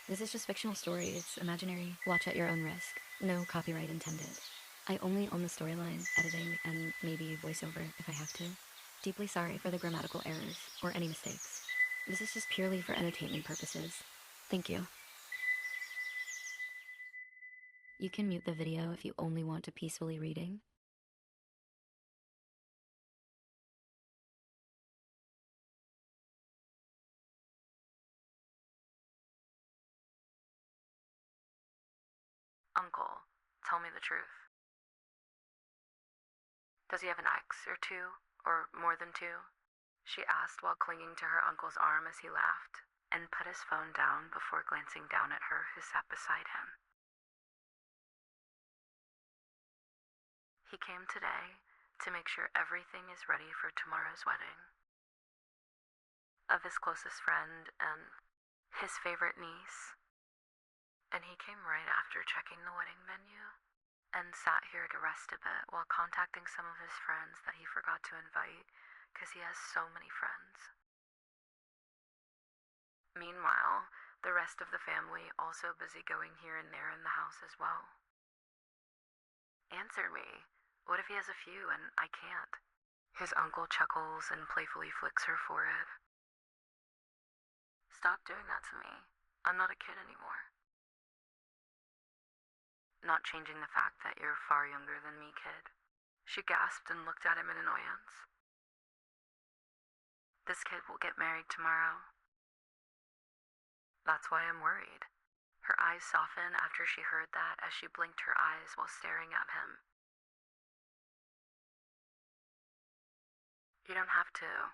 This is just fictional story. It's imaginary. Watch at your own risk. No copyright intended. I only own the storyline, editing, and maybe voiceover if I have to. Deeply sorry for the grammatical errors or any mistakes. This is just purely for entertainment purposes. Thank you. You can mute the video if you only want to peacefully reading. Uncle, tell me the truth. Does he have an ex or two, or more than two? She asked while clinging to her uncle's arm as he laughed, and put his phone down before glancing down at her who sat beside him. He came today to make sure everything is ready for tomorrow's wedding. Of his closest friend and his favorite niece. And he came right after checking the wedding venue and sat here to rest a bit while contacting some of his friends that he forgot to invite because he has so many friends. Meanwhile, the rest of the family also busy going here and there in the house as well. Answer me. What if he has a few and I can't? His uncle chuckles and playfully flicks her forehead. Stop doing that to me. I'm not a kid anymore. Not changing the fact that you're far younger than me, kid. She gasped and looked at him in annoyance. This kid will get married tomorrow. That's why I'm worried. Her eyes softened after she heard that as she blinked her eyes while staring at him. You don't have to.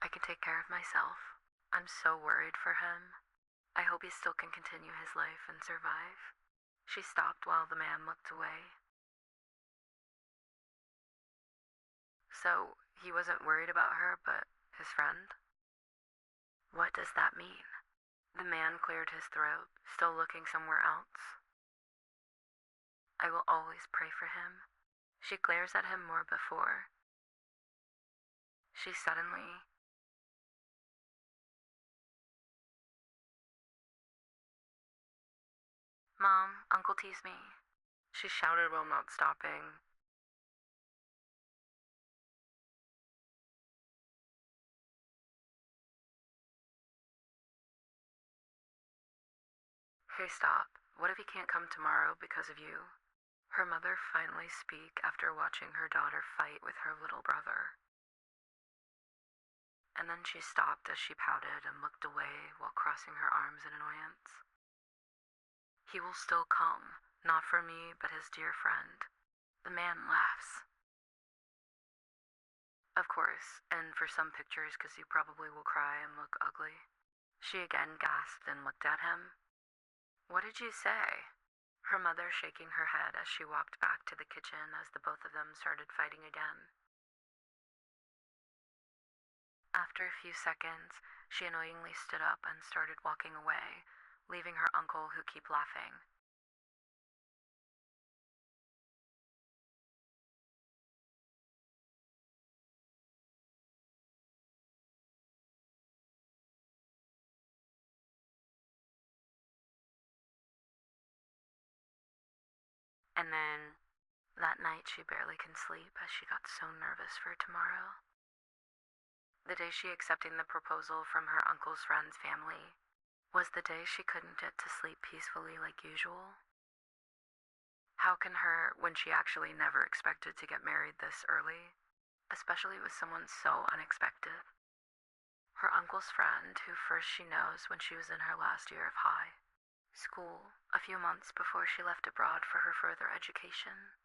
I can take care of myself. I'm so worried for him. I hope he still can continue his life and survive. She stopped while the man looked away. So, he wasn't worried about her, but his friend? What does that mean? The man cleared his throat, still looking somewhere else. I will always pray for him. She glares at him more before. She suddenly... Mom, Uncle teased me. She shouted while not stopping. Hey, stop. What if he can't come tomorrow because of you? Her mother finally speak after watching her daughter fight with her little brother. And then she stopped as she pouted and looked away while crossing her arms in annoyance. He will still come, not for me, but his dear friend. The man laughs. Of course, and for some pictures because you probably will cry and look ugly. She again gasped and looked at him. What did you say? Her mother shaking her head as she walked back to the kitchen as the both of them started fighting again. After a few seconds, she annoyingly stood up and started walking away, leaving her uncle who kept laughing. And then, that night she barely can sleep as she got so nervous for tomorrow. The day she accepted the proposal from her uncle's friend's family was the day she couldn't get to sleep peacefully like usual. How can her, when she actually never expected to get married this early, especially with someone so unexpected? Her uncle's friend, who first she knows when she was in her last year of high school, a few months before she left abroad for her further education.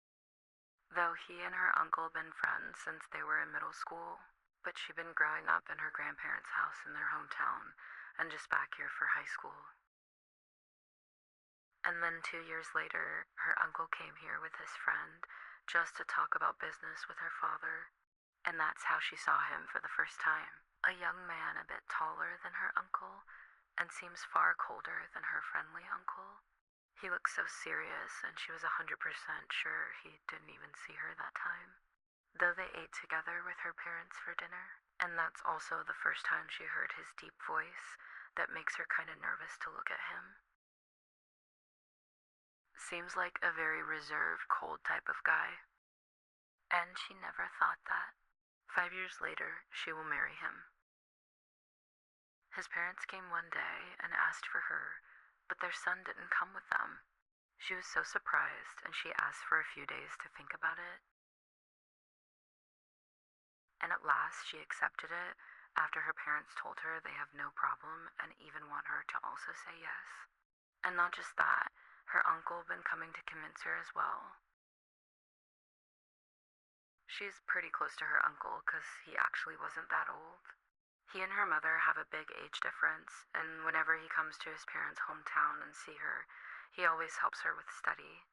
Though he and her uncle been friends since they were in middle school, but she'd been growing up in her grandparents' house in their hometown and just back here for high school. And then 2 years later, her uncle came here with his friend just to talk about business with her father, and that's how she saw him for the first time. A young man a bit taller than her uncle and seems far colder than her friendly uncle. He looked so serious, and she was 100% sure he didn't even see her that time. Though they ate together with her parents for dinner, and that's also the first time she heard his deep voice that makes makes her kind of nervous to look at him. Seems like a very reserved, cold type of guy. And she never thought that 5 years later she will marry him. His parents came one day and asked for her, but their son didn't come with them. She was so surprised, and she asked for a few days to think about it. And at last she accepted it after her parents told her they have no problem and even want her to also say yes. And not just that, her uncle been coming to convince her as well. She's pretty close to her uncle because he actually wasn't that old. He and her mother have a big age difference, and whenever he comes to his parents' hometown and see her, he always helps her with study.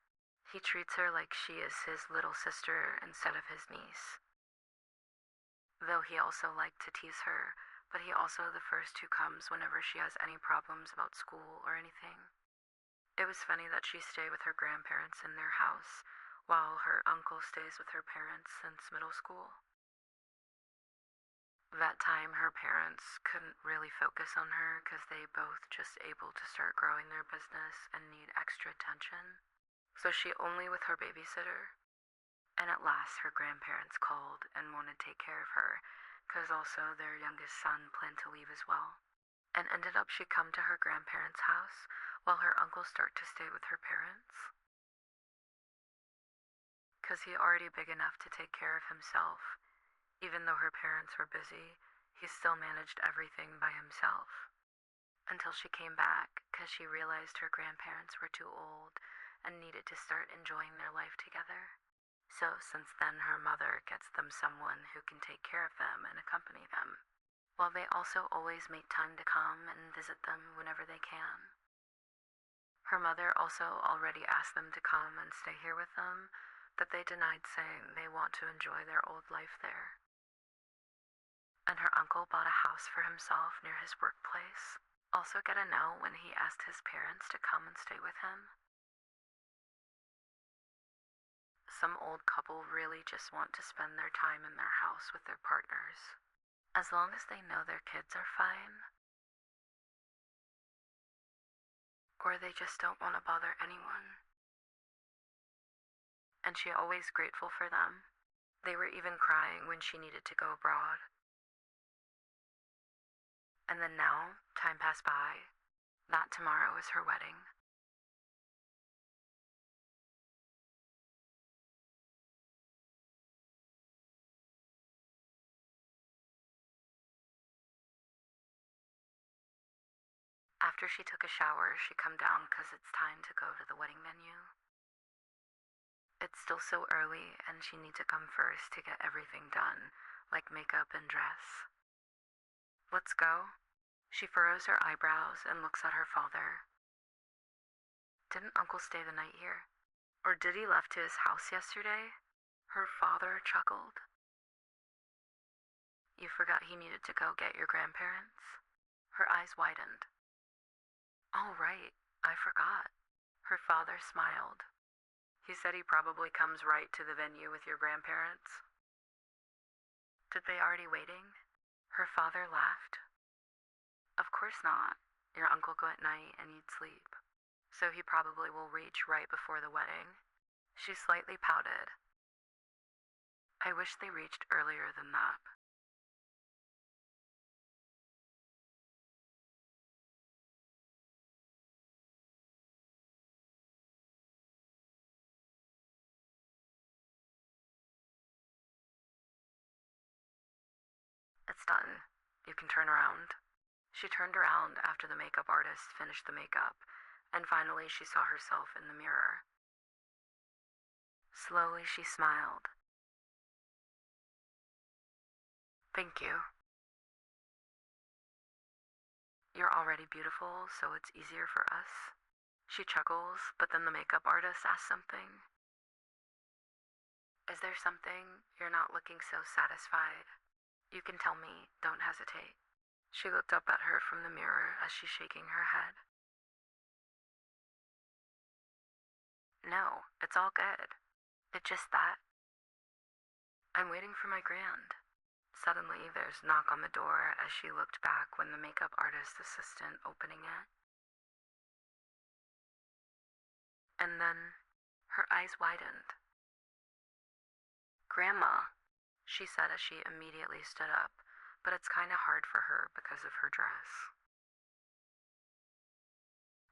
He treats her like she is his little sister instead of his niece. Though he also liked to tease her, but he also the first who comes whenever she has any problems about school or anything. It was funny that she stayed with her grandparents in their house, while her uncle stays with her parents since middle school. That time her parents couldn't really focus on her because they both just able to start growing their business and need extra attention. So she only with her babysitter. And at last her grandparents called and wanted to take care of her because also their youngest son planned to leave as well. And ended up she come to her grandparents' house while her uncle start to stay with her parents. Because he already big enough to take care of himself. Even though her parents were busy, he still managed everything by himself. Until she came back because she realized her grandparents were too old and needed to start enjoying their life together. So since then her mother gets them someone who can take care of them and accompany them, while they also always make time to come and visit them whenever they can. Her mother also already asked them to come and stay here with them, but they denied, saying they want to enjoy their old life there. And her uncle bought a house for himself near his workplace. Also get a no when he asked his parents to come and stay with him. Some old couple really just want to spend their time in their house with their partners, as long as they know their kids are fine. Or they just don't want to bother anyone. And she always grateful for them. They were even crying when she needed to go abroad. And then now, time passed by. That tomorrow is her wedding. After she took a shower, she come down because it's time to go to the wedding venue. It's still so early and she needs to come first to get everything done, like makeup and dress. Let's go. She furrows her eyebrows and looks at her father. Didn't Uncle stay the night here? Or did he left to his house yesterday? Her father chuckled. You forgot he needed to go get your grandparents? Her eyes widened. Oh, right, I forgot. Her father smiled. He said he probably comes right to the venue with your grandparents. Did they already waiting? Her father laughed. Of course not. Your uncle go at night and you'd sleep. So he probably will reach right before the wedding. She slightly pouted. I wish they reached earlier than that. It's done. You can turn around. She turned around after the makeup artist finished the makeup, and finally she saw herself in the mirror. Slowly she smiled. Thank you. You're already beautiful, so it's easier for us. She chuckles, but then the makeup artist asks something. Is there something you're not looking so satisfied? You can tell me, don't hesitate. She looked up at her from the mirror as she's shaking her head. No, it's all good. It's just that I'm waiting for my grand. Suddenly, there's a knock on the door as she looked back when the makeup artist assistant opening it. And then her eyes widened. "Grandma," she said as she immediately stood up, but it's kind of hard for her because of her dress.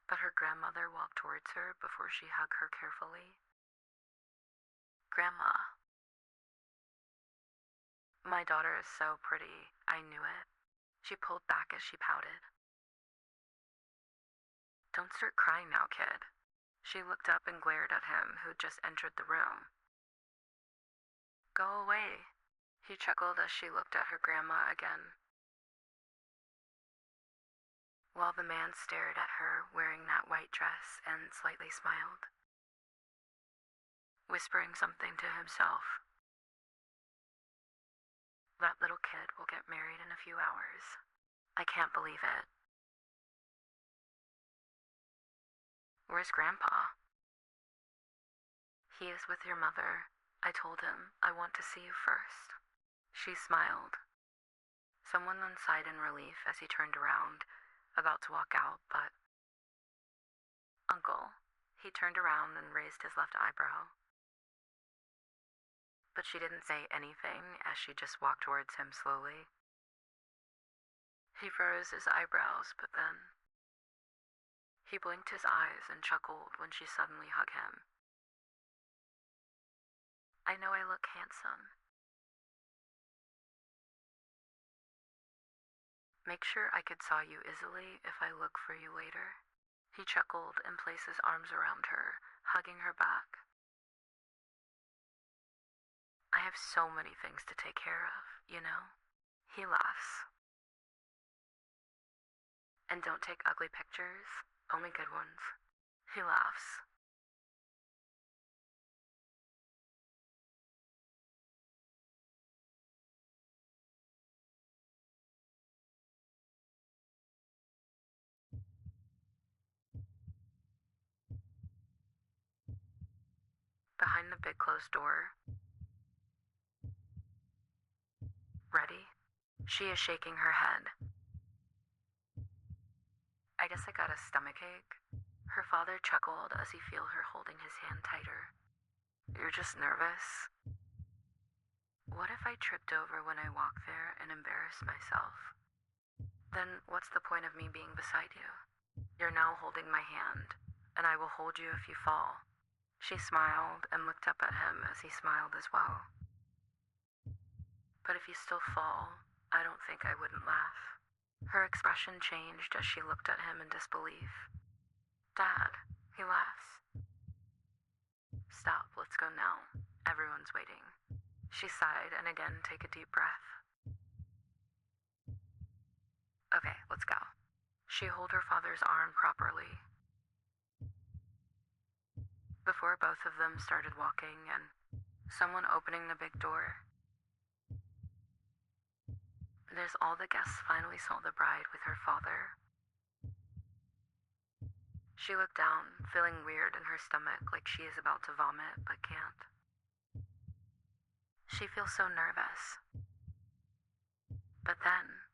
But her grandmother walked towards her before she hugged her carefully. "Grandma." "My daughter is so pretty, I knew it." She pulled back as she pouted. "Don't start crying now, kid." She looked up and glared at him, who'd just entered the room. "Go away," he chuckled as she looked at her grandma again. While the man stared at her wearing that white dress and slightly smiled, whispering something to himself. "That little kid will get married in a few hours. I can't believe it." "Where's Grandpa?" "He is with your mother. I told him I want to see you first." She smiled. Someone then sighed in relief as he turned around, about to walk out, but... "Uncle." He turned around and raised his left eyebrow. But she didn't say anything as she just walked towards him slowly. He furrowed his eyebrows, but then... he blinked his eyes and chuckled when she suddenly hugged him. "I know I look handsome." "Make sure I could saw you easily if I look for you later." He chuckled and placed his arms around her, hugging her back. "I have so many things to take care of, you know?" He laughs. "And don't take ugly pictures, only good ones." He laughs. Behind the big closed door. "Ready?" She is shaking her head. "I guess I got a stomachache." Her father chuckled as he felt her holding his hand tighter. "You're just nervous?" "What if I tripped over when I walked there and embarrassed myself? Then what's the point of me being beside you? You're now holding my hand, and I will hold you if you fall." She smiled and looked up at him as he smiled as well. "But if you still fall, I don't think I wouldn't laugh." Her expression changed as she looked at him in disbelief. "Dad," he laughs. "Stop, let's go now. Everyone's waiting." She sighed and again took a deep breath. "Okay, let's go." She held her father's arm properly. Before both of them started walking and someone opening the big door. There's all the guests finally saw the bride with her father. She looked down, feeling weird in her stomach, like she is about to vomit but can't. She feels so nervous. But then,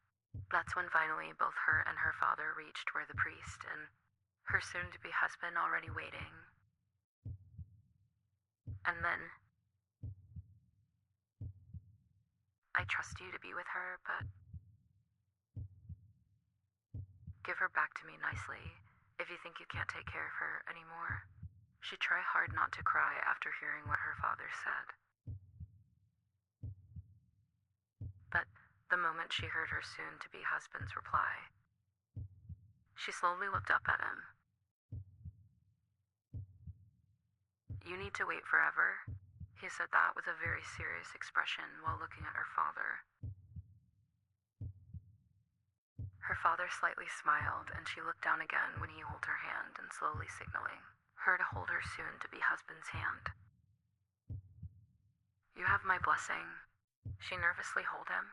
that's when finally both her and her father reached where the priest and her soon-to-be husband already waiting. And then, "I trust you to be with her, but give her back to me nicely if you think you can't take care of her anymore." She tried hard not to cry after hearing what her father said. But the moment she heard her soon-to-be husband's reply, she slowly looked up at him. "You need to wait forever?" He said that with a very serious expression while looking at her father. Her father slightly smiled, and she looked down again when he held her hand and slowly signaling her to hold her soon-to-be husband's hand. "You have my blessing." She nervously held him.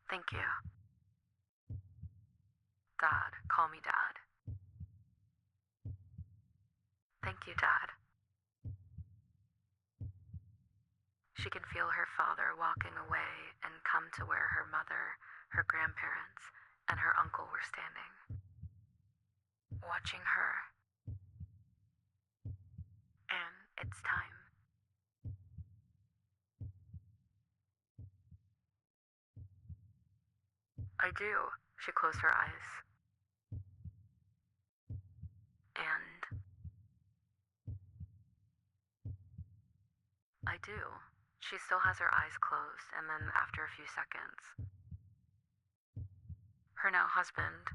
"Thank you." "Dad, call me Dad." "Thank you, Dad." She can feel her father walking away and come to where her mother, her grandparents, and her uncle were standing, watching her. And it's time. I do. She closed her eyes. And I do. She still has her eyes closed, and then after a few seconds, her now husband,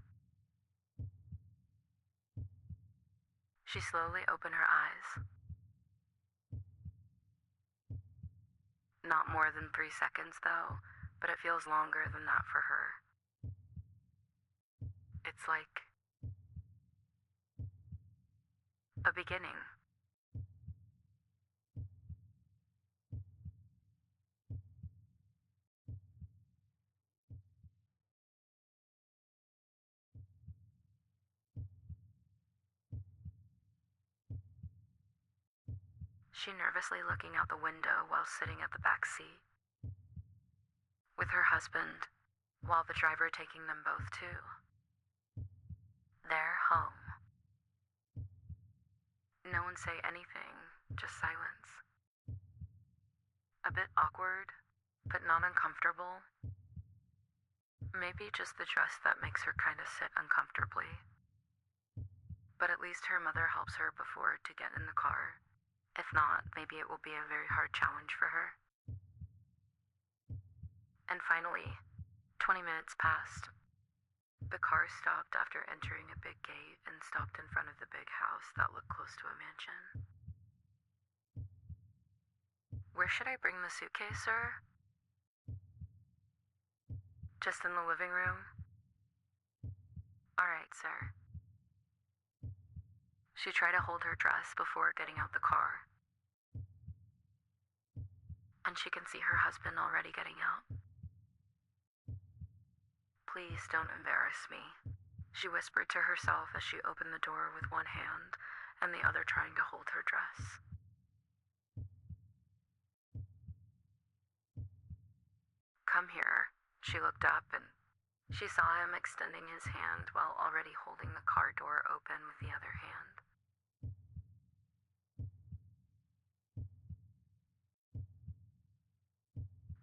she slowly opened her eyes. Not more than 3 seconds, though, but it feels longer than that for her. It's like a beginning. She nervously looking out the window while sitting at the back seat with her husband, while the driver taking them both too. They're home. No one say anything, just silence. A bit awkward, but not uncomfortable. Maybe just the dress that makes her kind of sit uncomfortably. But at least her mother helps her before to get in the car. If not, maybe it will be a very hard challenge for her. And finally, 20 minutes passed. The car stopped after entering a big gate and stopped in front of the big house that looked close to a mansion. Where should I bring the suitcase, sir? Just in the living room? All right, sir. She tried to hold her dress before getting out the car. And she can see her husband already getting out. Please don't embarrass me, she whispered to herself as she opened the door with one hand and the other trying to hold her dress. Come here. She looked up and she saw him extending his hand while already holding the car door open with the other hand.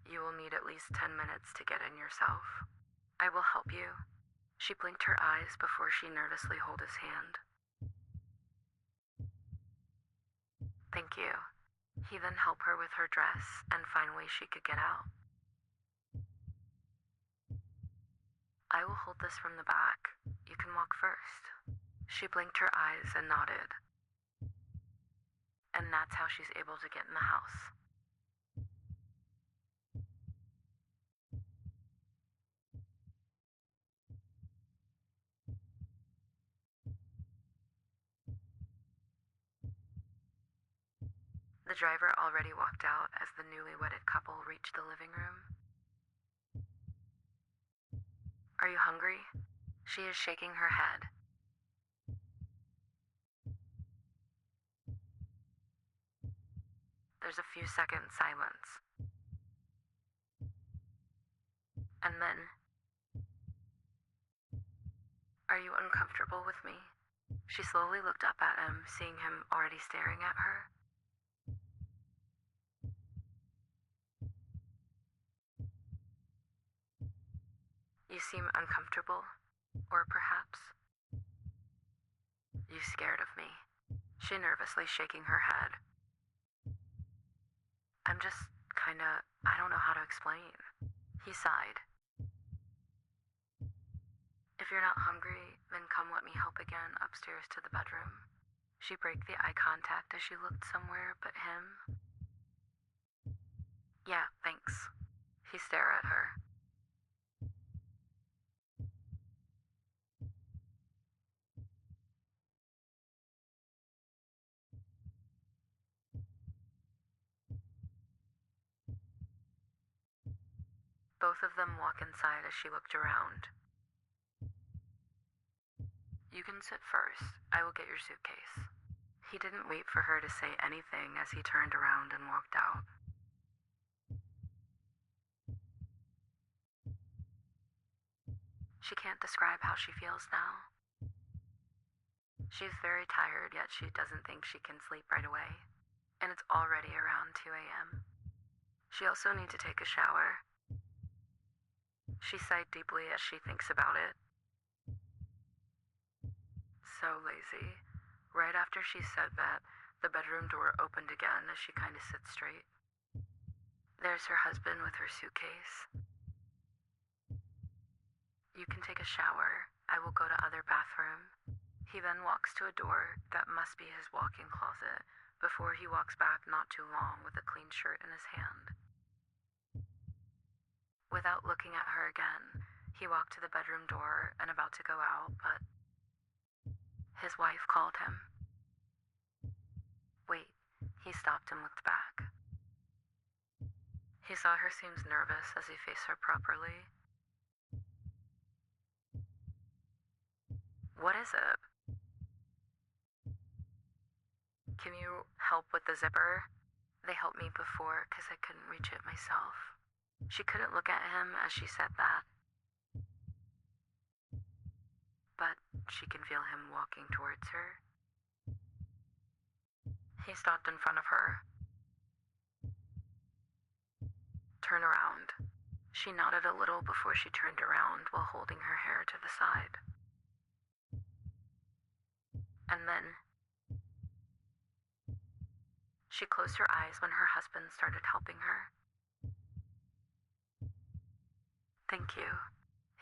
You will need at least 10 minutes to get in yourself. I will help you. She blinked her eyes before she nervously held his hand. Thank you. He then helped her with her dress, and finally she could get out. I will hold this from the back. You can walk first. She blinked her eyes and nodded. And that's how she's able to get in the house. The driver already walked out as the newly wedded couple reached the living room. Are you hungry? She is shaking her head. There's a few seconds silence. And then, are you uncomfortable with me? She slowly looked up at him, seeing him already staring at her. You seem uncomfortable, or perhaps you scared of me. She nervously shaking her head. I'm just I don't know how to explain. He sighed. If you're not hungry, then come let me help again upstairs to the bedroom. She broke the eye contact as she looked somewhere but him. Yeah, thanks. He stared at her. Both of them walk inside as she looked around. You can sit first. I will get your suitcase. He didn't wait for her to say anything as he turned around and walked out. can't describe how she feels now. She's very tired, yet she doesn't think she can sleep right away. And it's already around 2 a.m. She also needs to take a shower. She sighed deeply as she thinks about it. So lazy. Right after she said that, the bedroom door opened again as she kind of sits straight. There's her husband with her suitcase. You can take a shower. I will go to other bathroom. He then walks to a door that must be his walk-in closet before he walks back not too long with a clean shirt in his hand. Without looking at her again, he walked to the bedroom door and about to go out, but his wife called him. Wait, he stopped and looked back. He saw her seems nervous as he faced her properly. What is it? Can you help with the zipper? They helped me before because I couldn't reach it myself. She couldn't look at him as she said that, but she can feel him walking towards her. He stopped in front of her. Turn around. She nodded a little before she turned around while holding her hair to the side. And then she closed her eyes when her husband started helping her. Thank you.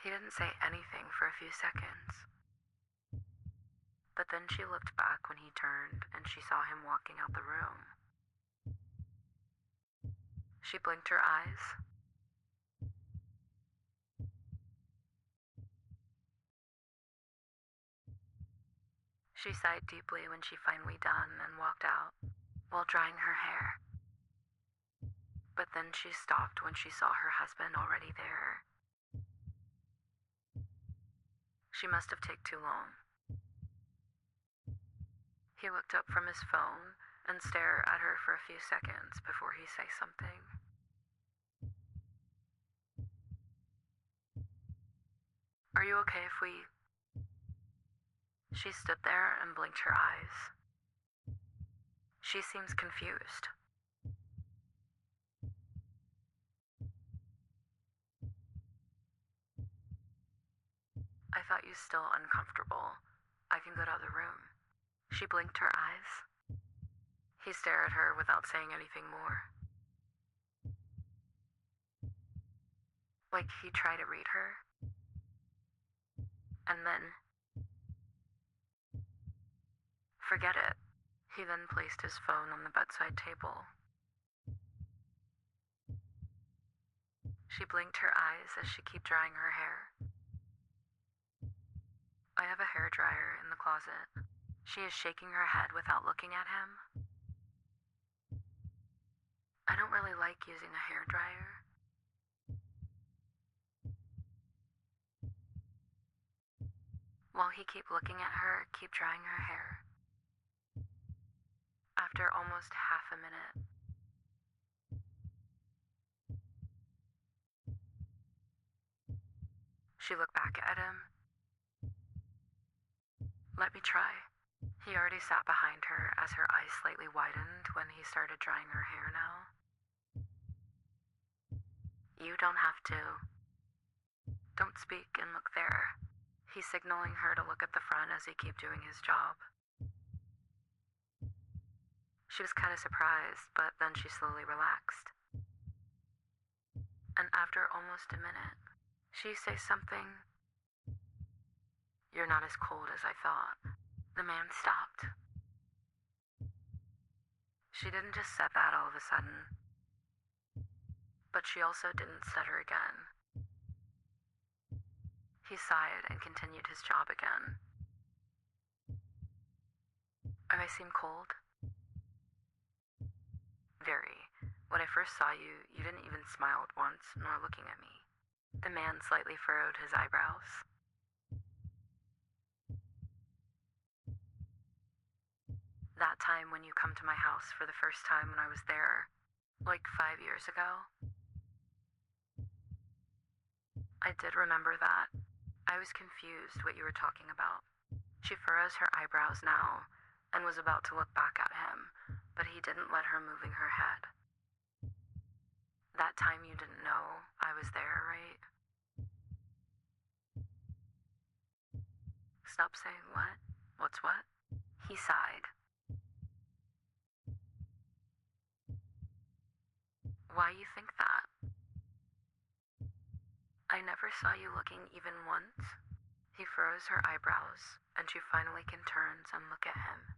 He didn't say anything for a few seconds. But then she looked back when he turned and she saw him walking out the room. She blinked her eyes. She sighed deeply when she finally done and walked out while drying her hair. But then she stopped when she saw her husband already there. She must have taken too long. He looked up from his phone and stared at her for a few seconds before he said something. Are you okay if we... She stood there and blinked her eyes. She seems confused. I thought you still uncomfortable. I can go to the room. She blinked her eyes. He stared at her without saying anything more. Like he tried to read her. And then... Forget it. He then placed his phone on the bedside table. She blinked her eyes as she kept drying her hair. I have a hairdryer in the closet. She is shaking her head without looking at him. I don't really like using a hairdryer. While he kept looking at her, keep drying her hair. After almost half a minute, she looked back at him. Let me try. He already sat behind her as her eyes slightly widened when he started drying her hair now. You don't have to. Don't speak and look there. He's signaling her to look at the front as he kept doing his job. She was kind of surprised, but then she slowly relaxed. And after almost a minute, she says something. You're not as cold as I thought. The man stopped. She didn't just say that all of a sudden, but she also didn't stutter again. He sighed and continued his job again. I seem cold? Very. When I first saw you, you didn't even smile once, nor looking at me. The man slightly furrowed his eyebrows. That time when you come to my house for the first time when I was there, like 5 years ago. I did remember that. I was confused what you were talking about. She furrows her eyebrows now and was about to look back at him, but he didn't let her, moving her head. That time you didn't know I was there, right? Stop saying what? What's what? He sighed. Why you think that? I never saw you looking even once. He furrows her eyebrows, and she finally can turn and look at him.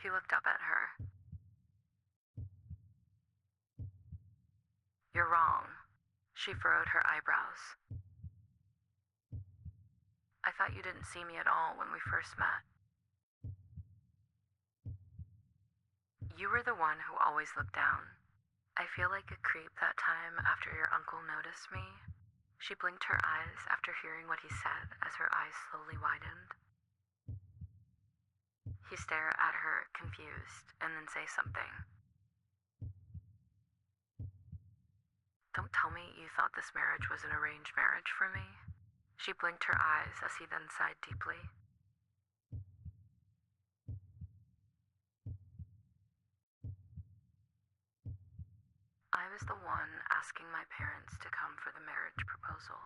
He looked up at her. You're wrong. She furrowed her eyebrows. I thought you didn't see me at all when we first met. You were the one who always looked down. I feel like a creep that time after your uncle noticed me. She blinked her eyes after hearing what he said as her eyes slowly widened. He stared at her, confused, and then say something. Don't tell me you thought this marriage was an arranged marriage for me. She blinked her eyes as he then sighed deeply. I was the one asking my parents to come for the marriage proposal.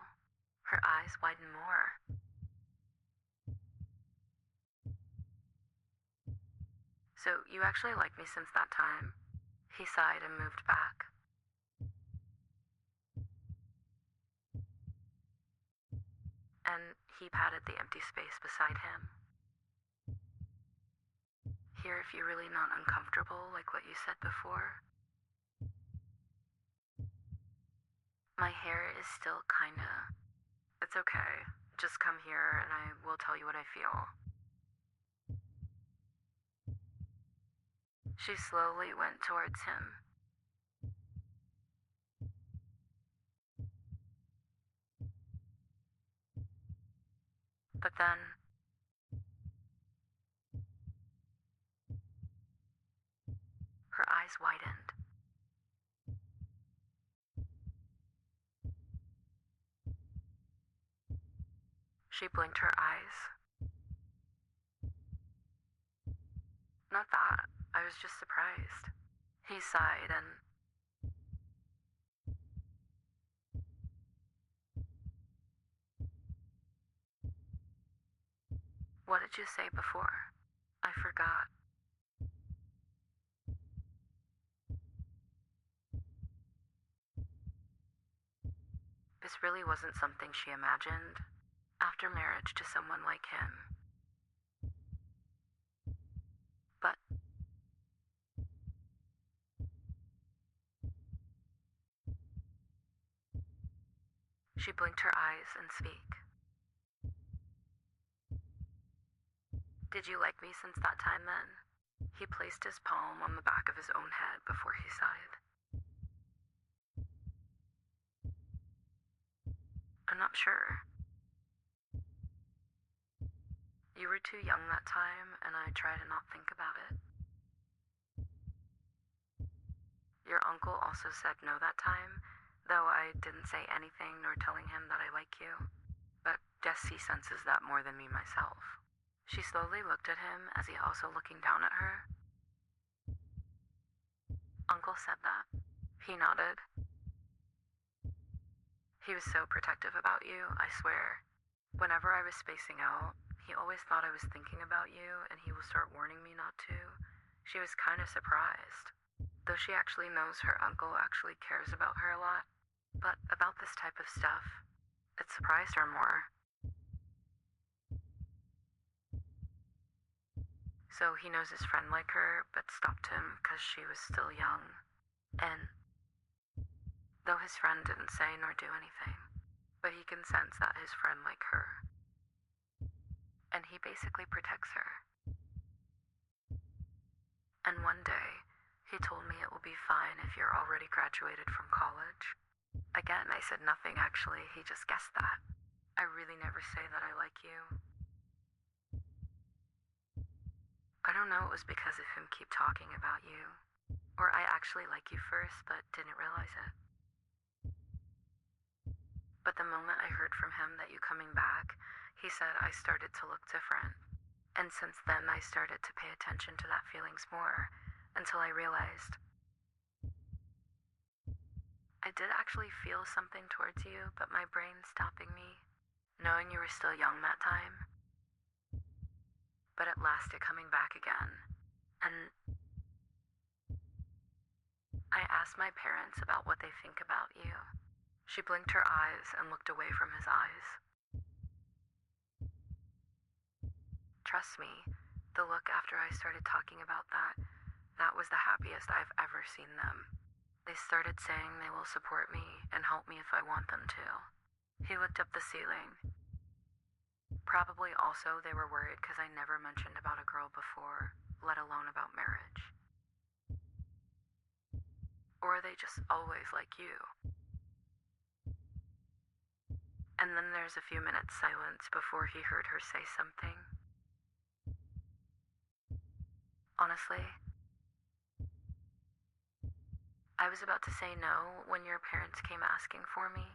Her eyes widened more. So you actually liked me since that time? He sighed and moved back. And he patted the empty space beside him. Here, if you're really not uncomfortable like what you said before. My hair is still kinda... It's okay. Just come here and I will tell you what I feel. She slowly went towards him. But then... her eyes widened. She blinked her eyes. Not that. I was just surprised. He sighed and... What did you say before? I forgot. This really wasn't something she imagined. After marriage to someone like him. But... She blinked her eyes and speak. Did you like me since that time then? He placed his palm on the back of his own head before he sighed. I'm not sure. You were too young that time, and I try to not think about it. Your uncle also said no that time, though I didn't say anything nor telling him that I like you. But guess he senses that more than me myself. She slowly looked at him as he also looking down at her. Uncle said that. He nodded. He was so protective about you, I swear. Whenever I was spacing out, he always thought I was thinking about you and he will start warning me not to. She was kind of surprised. Though she actually knows her uncle actually cares about her a lot. But about this type of stuff, it surprised her more. So he knows his friend liked her, but stopped him because she was still young. And though his friend didn't say nor do anything, but he can sense that his friend liked her. And he basically protects her. And one day, he told me it will be fine if you're already graduated from college. Again, I said nothing actually, he just guessed that. I really never say that I like you. I don't know it was because of him keep talking about you. Or I actually like you first, but didn't realize it. But the moment I heard from him that you coming back, he said I started to look different. And since then, I started to pay attention to that feelings more, until I realized I did actually feel something towards you, but my brain stopping me, knowing you were still young that time. But at last it coming back again. And I asked my parents about what they think about you. She blinked her eyes and looked away from his eyes. Trust me, the look after I started talking about that was the happiest I've ever seen them. They started saying they will support me and help me if I want them to. He looked up the ceiling. Probably also they were worried because I never mentioned about a girl before, let alone about marriage. Or they just always like you. And then there's a few minutes silence before he heard her say something. Honestly, I was about to say no when your parents came asking for me.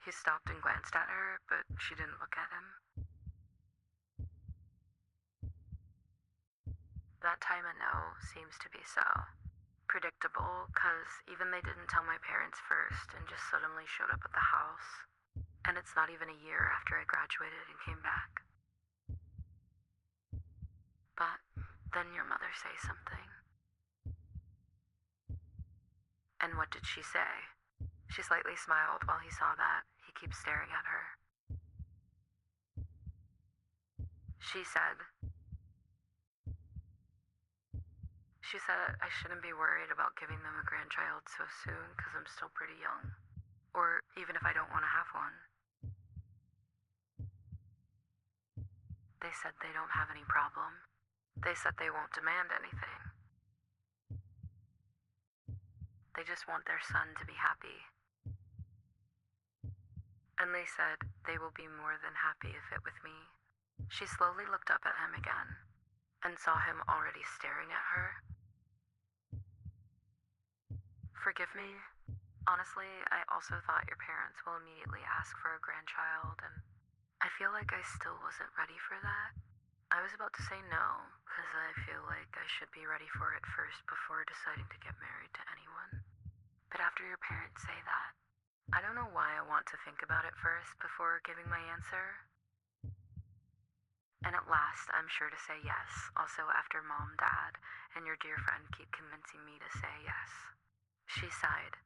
He stopped and glanced at her, but she didn't look at him. That time a no seems to be so predictable, cause even they didn't tell my parents first and just suddenly showed up at the house. And it's not even a year after I graduated and came back. But then your mother say something. And what did she say? She slightly smiled while he saw that. He keeps staring at her. She said I shouldn't be worried about giving them a grandchild so soon because I'm still pretty young. Or even if I don't want to have one. They said they don't have any problem. They said they won't demand anything. They just want their son to be happy. And they said they will be more than happy if it with me. She slowly looked up at him again and saw him already staring at her. Forgive me. Honestly, I also thought your parents will immediately ask for a grandchild, and I feel like I still wasn't ready for that. I was about to say no, because I feel like I should be ready for it first before deciding to get married to anyone. But after your parents say that, I don't know why I want to think about it first before giving my answer. And at last, I'm sure to say yes, also after Mom, Dad, and your dear friend keep convincing me to say yes. She sighed.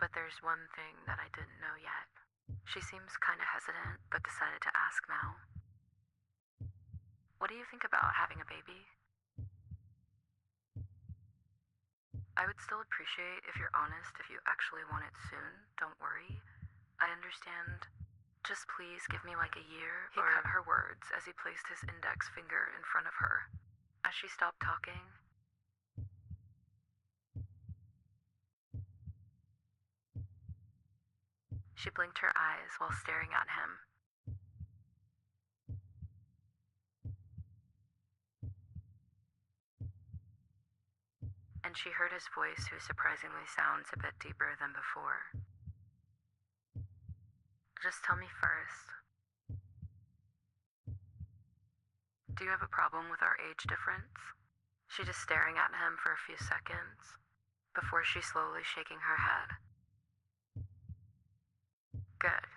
But there's one thing that I didn't know yet. She seems kind of hesitant, but decided to ask now. What do you think about having a baby? I would still appreciate if you're honest if you actually want it soon. Don't worry. I understand. Just please give me like a year. He cut her words as he placed his index finger in front of her. As she stopped talking, she blinked her eyes while staring at him. And she heard his voice, who surprisingly sounds a bit deeper than before. Just tell me first. Do you have a problem with our age difference? She just staring at him for a few seconds, before she slowly shaking her head. Good.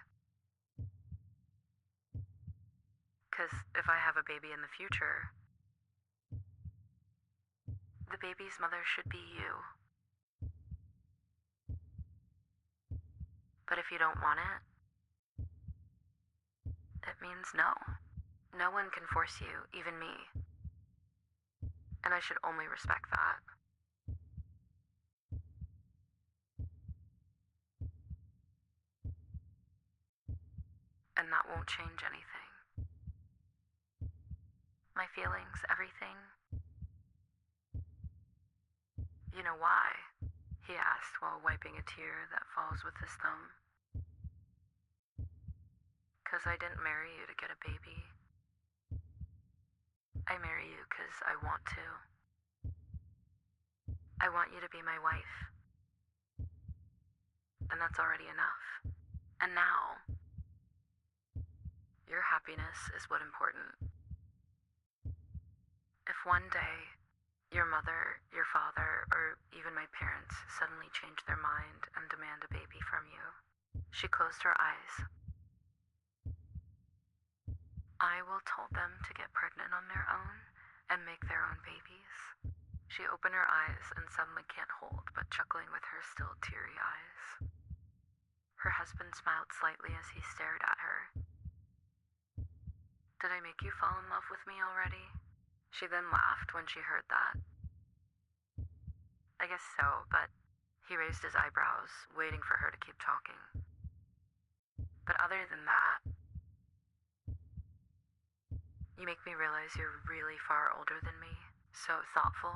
Because if I have a baby in the future, the baby's mother should be you. But if you don't want it, it means no. No one can force you, even me. And I should only respect that. And that won't change anything. My feelings, everything. You know why? He asked while wiping a tear that falls with his thumb. 'Cause I didn't marry you to get a baby. I marry you 'cause I want to. I want you to be my wife. and that's already enough. And now, your happiness is what's important. If one day, your mother, your father, or even my parents suddenly change their mind and demand a baby from you, she closed her eyes. I will tell them to get pregnant on their own and make their own babies. She opened her eyes and suddenly can't hold but chuckling with her still teary eyes. Her husband smiled slightly as he stared at her. Did I make you fall in love with me already? She then laughed when she heard that. I guess so, but he raised his eyebrows, waiting for her to keep talking. But other than that, you make me realize you're really far older than me, so thoughtful.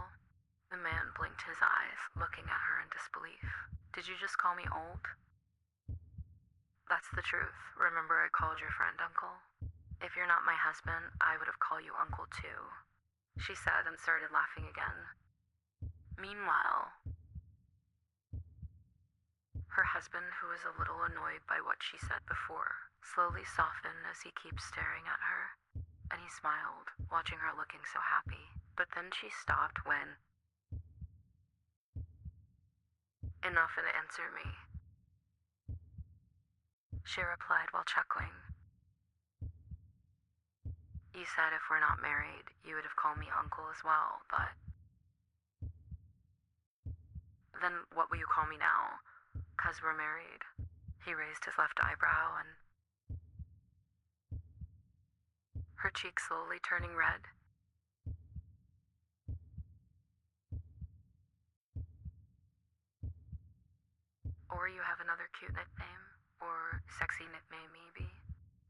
The man blinked his eyes, looking at her in disbelief. Did you just call me old? That's the truth. Remember I called your friend Uncle? If you're not my husband, I would have called you Uncle too, she said and started laughing again. Meanwhile, her husband, who was a little annoyed by what she said before, slowly softened as he keeps staring at her, and he smiled, watching her looking so happy. But then she stopped when, enough and answer me, she replied while chuckling. You said if we're not married, you would have called me Uncle as well, but then what will you call me now? 'Cause we're married. He raised his left eyebrow and her cheek slowly turning red. Or you have another cute nickname, or sexy nickname maybe.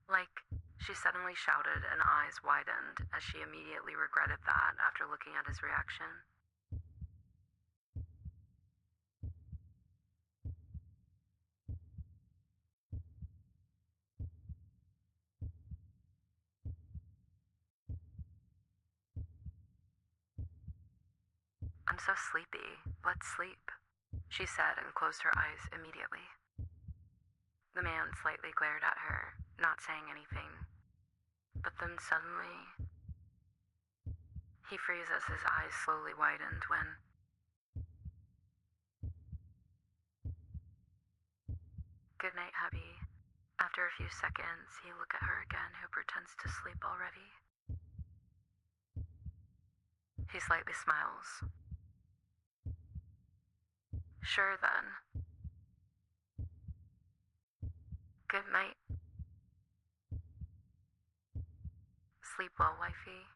Like, she suddenly shouted and eyes widened as she immediately regretted that after looking at his reaction. I'm so sleepy. Let's sleep, she said and closed her eyes immediately. The man slightly glared at her, not saying anything. But then suddenly, he froze as his eyes slowly widened when, good night, hubby. After a few seconds, he looked at her again, who pretends to sleep already. He slightly smiles. Sure then. Good night. Sleep well, wifey.